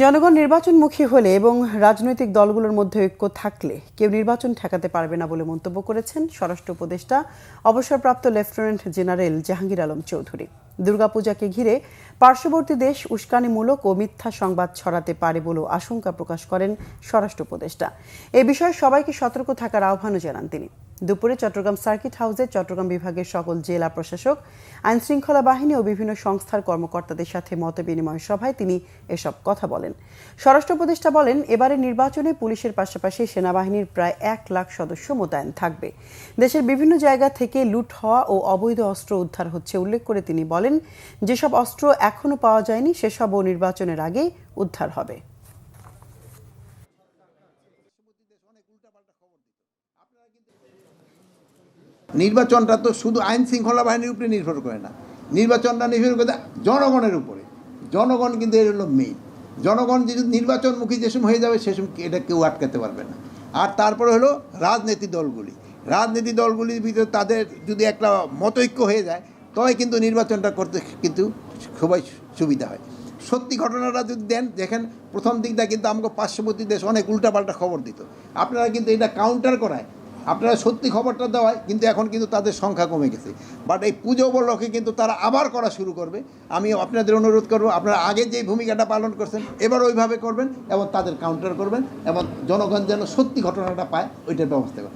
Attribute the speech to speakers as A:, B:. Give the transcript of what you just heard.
A: জনগণ নির্বাচনমুখী হলে এবং রাজনৈতিক দলগুলোর মধ্যে ঐক্য থাকলে কেউ নির্বাচন ঠেকাতে পারবে না বলে মন্তব্য করেছেন স্বরাষ্ট্র উপদেষ্টা অবসরপ্রাপ্ত লেফটেন্যান্ট জেনারেল জাহাঙ্গীর আলম চৌধুরী। দুর্গাপূজাকে ঘিরে পার্শ্ববর্তী দেশ উস্কানিমূলক ও মিথ্যা সংবাদ ছড়াতে পারে বলেও আশঙ্কা প্রকাশ করেন স্বরাষ্ট্র উপদেষ্টা। এ বিষয়ে সবাইকে সতর্ক থাকার আহ্বানও জানান তিনি। দুপুরে চট্টগ্রাম সার্কিট হাউসে চট্টগ্রাম বিভাগের সকল জেলা প্রশাসক, আইনশৃঙ্খলা বাহিনী ও বিভিন্ন সংস্থার কর্মকর্তাদের সাথে মতবিনিময় সভায় তিনি এসব কথা বলেন। স্বরাষ্ট্র উপদেষ্টা বলেন, এবারের নির্বাচনে পুলিশের পাশাপাশি সেনাবাহিনীর প্রায় 1 লাখ সদস্য মোতায়েন থাকবে। দেশের বিভিন্ন জায়গা থেকে লুট হওয়া ও অবৈধ অস্ত্র উদ্ধার হচ্ছে উল্লেখ করে তিনি বলেন, যেসব অস্ত্র এখনো পাওয়া যায়নি সেসবও নির্বাচনের আগে উদ্ধার হবে।
B: নির্বাচনটা তো শুধু আইন শৃঙ্খলা বাহিনীর উপরে নির্ভর করে না, নির্বাচনটা নির্ভর করে জনগণের উপরে। জনগণ কিন্তু এর হলো মেইন। জনগণ যদি নির্বাচনমুখী যে সময় হয়ে যাবে সে সময় এটা কেউ আটকাতে পারবে না। আর তারপরে হলো রাজনীতি দলগুলির ভিতরে তাদের যদি একটা মতৈক্য হয়ে যায় তবে কিন্তু নির্বাচনটা করতে কিন্তু খুবই সুবিধা হয়। সত্যি ঘটনাটা যদি দেন, দেখেন প্রথম দিকটা কিন্তু আমাকে পার্শ্ববর্তী দেশ অনেক উল্টাপাল্টা খবর দিত। আপনারা কিন্তু এটা কাউন্টার করায় আপনারা সত্যি খবরটা দেওয়ায় কিন্তু এখন কিন্তু তাদের সংখ্যা কমে গেছে। বাট এই পুজো উপলক্ষে কিন্তু তারা আবার করা শুরু করবে। আমি আপনাদের অনুরোধ করবো, আপনারা আগে যেই ভূমিকাটা পালন করছেন এবার ওইভাবে করবেন এবং তাদের কাউন্টার করবেন এবং জনগণ যেন সত্যি ঘটনাটা পায় ওইটার ব্যবস্থা করবেন।